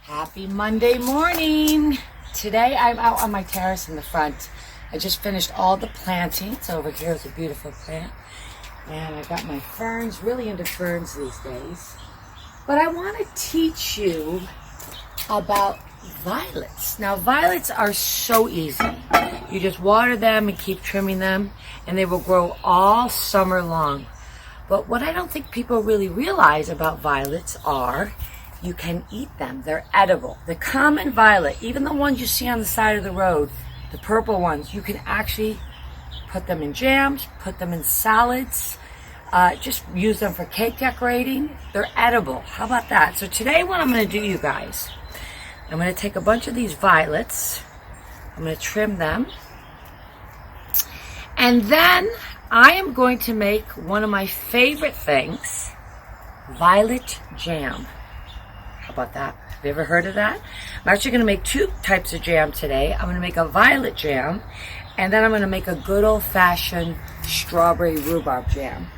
Happy Monday morning. Today I'm out on my terrace in the front. I just finished all the plantings. Over here is a beautiful plant. And I got my ferns, really into ferns these days. But I want to teach you about violets. Now violets are so easy. You just water them and keep trimming them and they will grow all summer long. But what I don't think people really realize about violets are you can eat them. They're edible. The common violet, even the ones you see on the side of the road, the purple ones, you can actually put them in jams, put them in salads, just use them for cake decorating. They're edible. How about that? So today what I'm going to do, you guys, I'm going to take a bunch of these violets. I'm going to trim them. And then I am going to make one of my favorite things, violet jam. How about that? Have you ever heard of that? I'm actually going to make two types of jam today. I'm going to make a violet jam, and then I'm going to make a good old-fashioned strawberry rhubarb jam.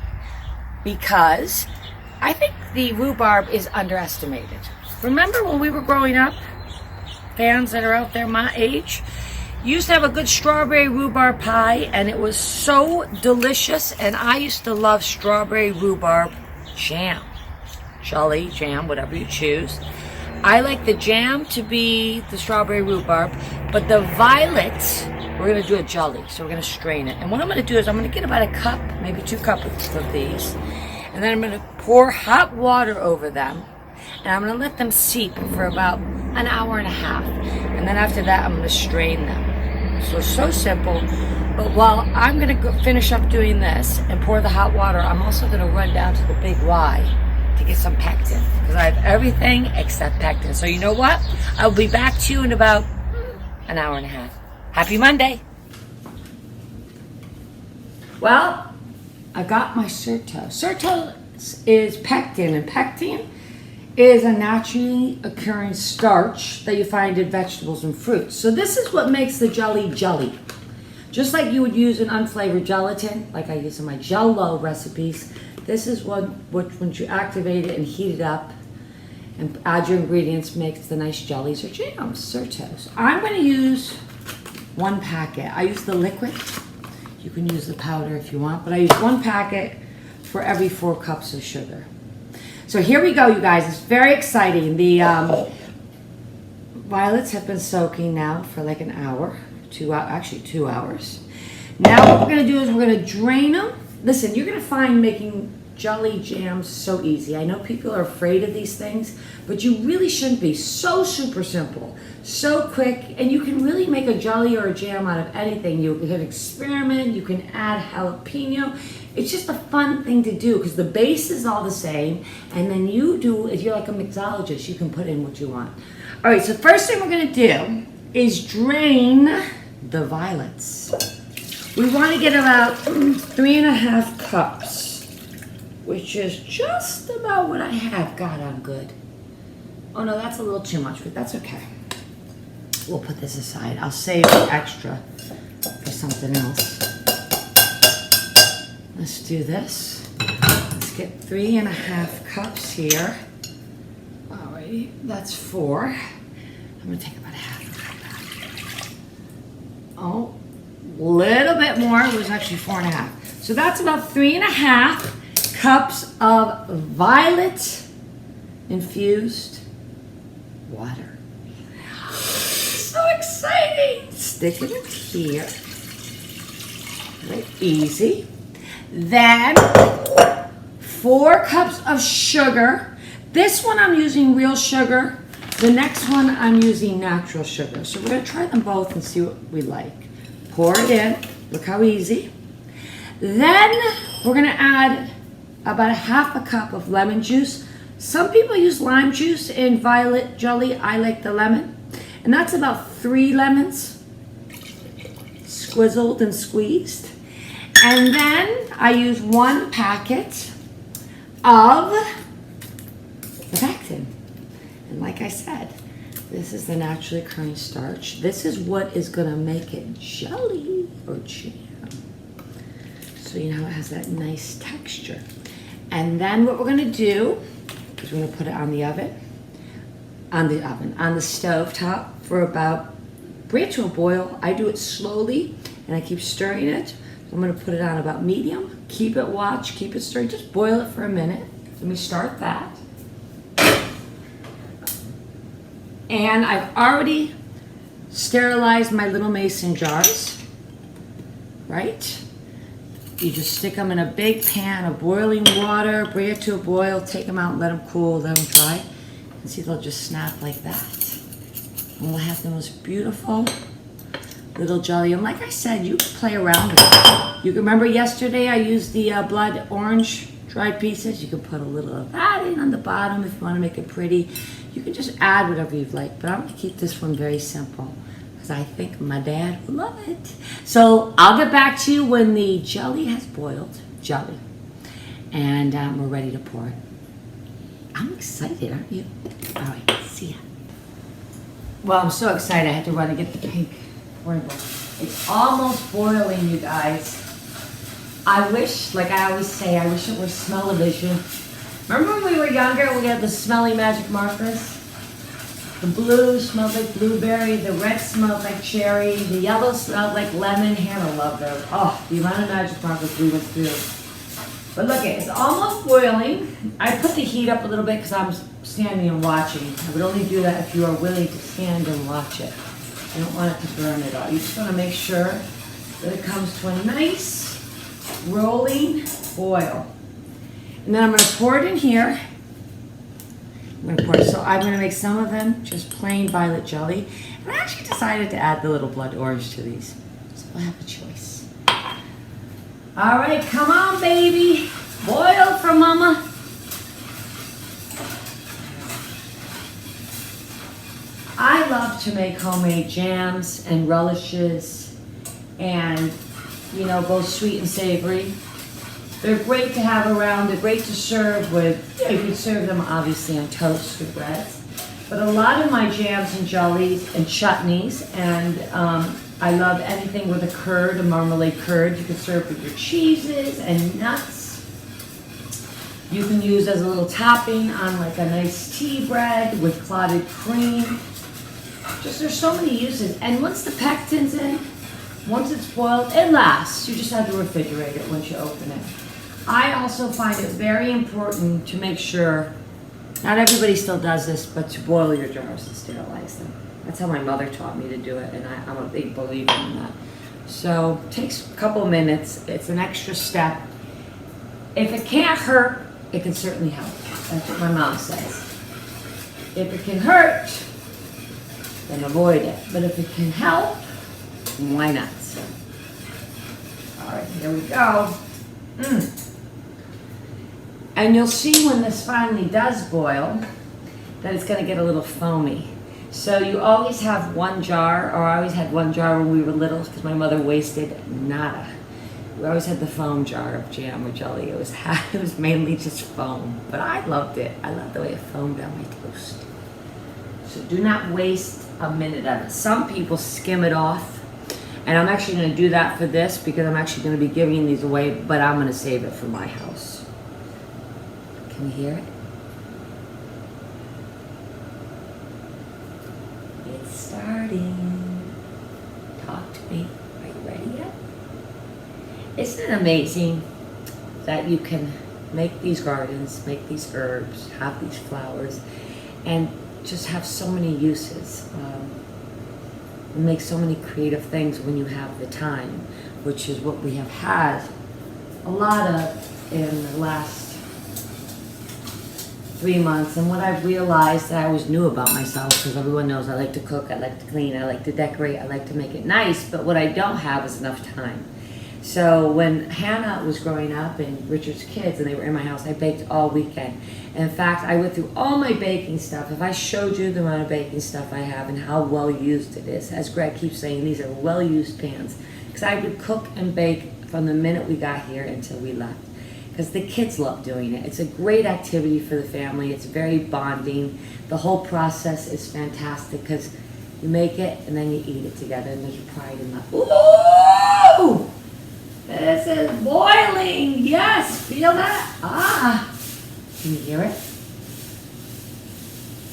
Because I think the rhubarb is underestimated. Remember when we were growing up, fans that are out there my age, you used to have a good strawberry rhubarb pie, and it was so delicious, and I used to love strawberry rhubarb jam. Jelly, jam, whatever you choose. I like the jam to be the strawberry rhubarb, but the violet, we're going to do a jelly, so we're going to strain it. And what I'm going to do is I'm going to get about a cup, maybe 2 cups of these, and then I'm going to pour hot water over them, and I'm going to let them seep for about an hour and a half. And then after that, I'm going to strain them. So simple. But while I'm going to finish up doing this and pour the hot water, I'm also going to run down to the Big Y to get some pectin, because I have everything except pectin. So you know what? I'll be back to you in about an hour and a half. Happy Monday. Well, I got my Surtose. Surtose is pectin, and pectin is a naturally occurring starch that you find in vegetables and fruits. So this is what makes the jelly jelly. Just like you would use an unflavored gelatin, like I use in my Jell-O recipes, this is what once you activate it and heat it up and add your ingredients, makes the nice jellies or jams, Surtose. I'm going to use 1 packet. I use the liquid. You can use the powder if you want, but I use 1 packet for every 4 cups of sugar. So here we go, you guys. It's very exciting. The violets have been soaking now for like an hour, 2 hours. Now what we're going to do is we're going to drain them. Listen, you're going to find making jelly jams so easy. I know people are afraid of these things, but you really shouldn't be. So super simple, so quick, and you can really make a jelly or a jam out of anything. You can experiment, you can add jalapeno. It's just a fun thing to do because the base is all the same, and then you do, if you're like a mixologist, you can put in what you want. All right, so first thing we're going to do is drain the violets. We want to get about 3.5 cups, which is just about what I have. God, I'm good. Oh no, that's a little too much, but that's okay. We'll put this aside. I'll save the extra for something else. Let's do this. Let's get 3.5 cups here. All right, that's 4. I'm gonna take about half of that. Oh. Little bit more. It was actually 4.5. So that's about 3.5 cups of violet infused water. So exciting! Stick it in here. Very easy. Then 4 cups of sugar. This one I'm using real sugar. The next one I'm using natural sugar. So we're going to try them both and see what we like. Pour it in. Look how easy. Then we're going to add about 1/2 cup of lemon juice. Some people use lime juice in violet jelly. I like the lemon. And that's about 3 lemons squizzled and squeezed. And then I use 1 packet of the pectin. And like I said, this is the naturally occurring starch. This is what is going to make it jelly or jam. So you know it has that nice texture. And then what we're going to do is we're going to put it on the oven. on the stove top for about, bring it to a boil. I do it slowly and I keep stirring it. I'm gonna put it on about medium. Keep it stirring, just boil it for a minute. Let me start that. And I've already sterilized my little mason jars, right? You just stick them in a big pan of boiling water, bring it to a boil, take them out, let them cool, let them dry. And see, they'll just snap like that. And we'll have the most beautiful little jelly. And like I said, you can play around with it. You can remember yesterday I used the blood orange dried pieces. You can put a little of that in on the bottom if you want to make it pretty. You can just add whatever you'd like, but I'm going to keep this one very simple because I think my dad will love it. So I'll get back to you when the jelly has boiled, and we're ready to pour it. I'm excited, aren't you? All right, see ya. Well, I'm so excited I had to run and get the pink rainbow. It's almost boiling, you guys. I wish, like I always say, I wish it was smell-o-vision. Remember when we were younger, we had the smelly magic markers? The blue smelled like blueberry, the red smelled like cherry, the yellow smelled like lemon. Hannah loved those. Oh, the amount of magic markers we went through. But look, it's almost boiling. I put the heat up a little bit because I'm standing and watching. I would only do that if you are willing to stand and watch it. You don't want it to burn at all. You just want to make sure that it comes to a nice rolling boil. And then I'm going to pour it in here. So I'm going to make some of them just plain violet jelly. And I actually decided to add the little blood orange to these. So we'll have a choice. All right, come on, baby. Boil for mama. I love to make homemade jams and relishes and, you know, both sweet and savory. They're great to have around. They're great to serve with, you can serve them obviously on toast or breads. But a lot of my jams and jellies and chutneys, and I love anything with a curd, a marmalade curd. You can serve with your cheeses and nuts. You can use as a little topping on like a nice tea bread with clotted cream. Just, there's so many uses. And once the pectin's in, once it's boiled, it lasts. You just have to refrigerate it once you open it. I also find it very important to make sure, not everybody still does this, but to boil your jars and sterilize them. That's how my mother taught me to do it, and I'm a big believer in that. So it takes a couple minutes. It's an extra step. If it can't hurt, it can certainly help. That's what my mom says. If it can hurt, then avoid it. But if it can help, why not? All right, here we go. And you'll see when this finally does boil that it's going to get a little foamy. So you always have one jar, or I always had one jar when we were little because my mother wasted nada. We always had the foam jar of jam or jelly. It was mainly just foam, but I loved it. I loved the way it foamed on my toast. So do not waste a minute of it. Some people skim it off, and I'm actually going to do that for this because I'm actually going to be giving these away, but I'm going to save it for my house. Can you hear it? It's starting. Talk to me. Are you ready yet? Isn't it amazing that you can make these gardens, make these herbs, have these flowers, and just have so many uses? And make so many creative things when you have the time, which is what we have had a lot of in the last 3 months. And what I've realized that I always knew about myself, because everyone knows I like to cook, I like to clean, I like to decorate, I like to make it nice, but what I don't have is enough time. So when Hannah was growing up and Richard's kids and they were in my house, I baked all weekend. And in fact, I went through all my baking stuff. If I showed you the amount of baking stuff I have and how well used it is, as Greg keeps saying, these are well used pans. Because I would cook and bake from the minute we got here until we left. Because the kids love doing it. It's a great activity for the family. It's very bonding. The whole process is fantastic because you make it and then you eat it together and there's pride in that. Ooh! This is boiling. Yes, feel that? Ah. Can you hear it?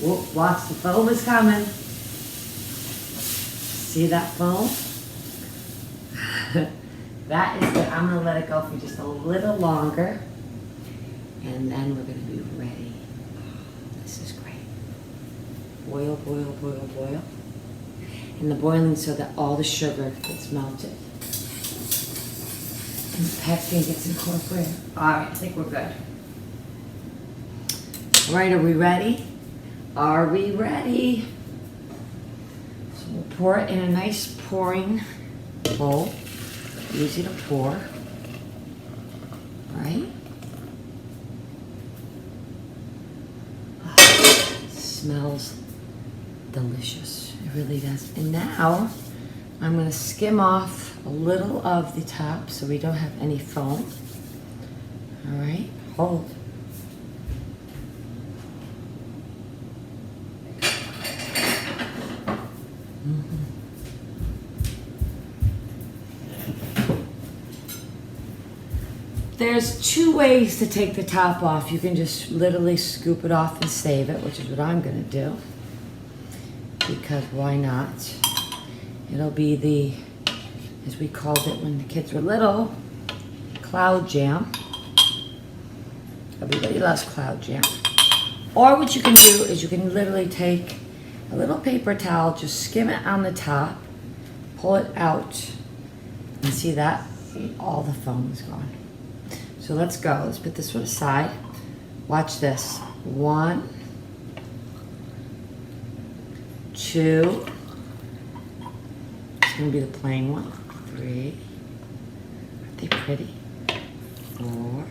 Whoop, watch, the foam is coming. See that foam? That is good. I'm going to let it go for just a little longer. And then we're going to be ready. This is great. Boil, boil, boil, boil. And the boiling so that all the sugar gets melted. And the pectin gets incorporated. Alright, I think we're good. Alright, are we ready? Are we ready? So we'll pour it in a nice pouring bowl. Easy to pour. Right? Oh, it smells delicious. It really does. And now I'm going to skim off a little of the top so we don't have any foam. Alright, hold. There's two ways to take the top off. You can just literally scoop it off and save it, which is what I'm going to do. Because why not? It'll be the, as we called it when the kids were little, cloud jam. Everybody loves cloud jam. Or what you can do is you can literally take a little paper towel, just skim it on the top, pull it out, and see that? All the foam is gone. So let's go. Let's put this one aside. Watch this. 1, 2. It's going to be the plain one. 3. Aren't they pretty? 4.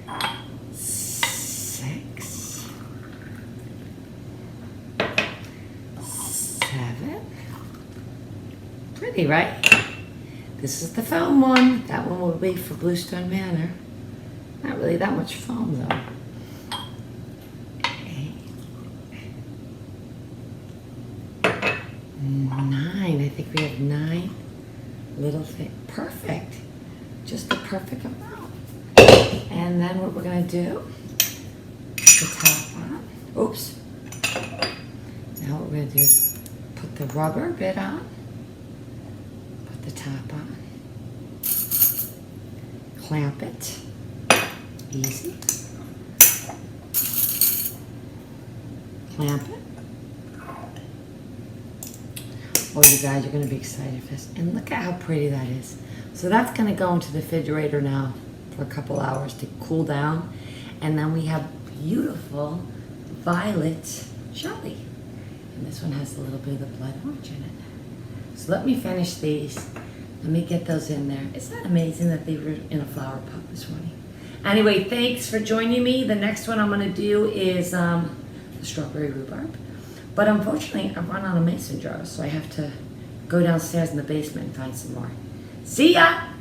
5. 6. 7. Pretty, right? This is the foam one. That one will be for Bluestone Manor. Not really that much foam though. 8. 9. I think we have 9 little things. Perfect. Just the perfect amount. And then what we're going to do, put the top on. Oops. Now what we're going to do is put the rubber bit on. Put the top on. Clamp it. Easy. Clamp it. Oh, you guys are going to be excited for this. And look at how pretty that is. So that's going to go into the refrigerator now for a couple hours to cool down. And then we have beautiful violet jelly. And this one has a little bit of the blood orange in it. So let me finish these. Let me get those in there. Isn't that amazing that they were in a flower pot this morning? Anyway, thanks for joining me. The next one I'm going to do is the strawberry rhubarb. But unfortunately, I've run out of mason jars, so I have to go downstairs in the basement and find some more. See ya!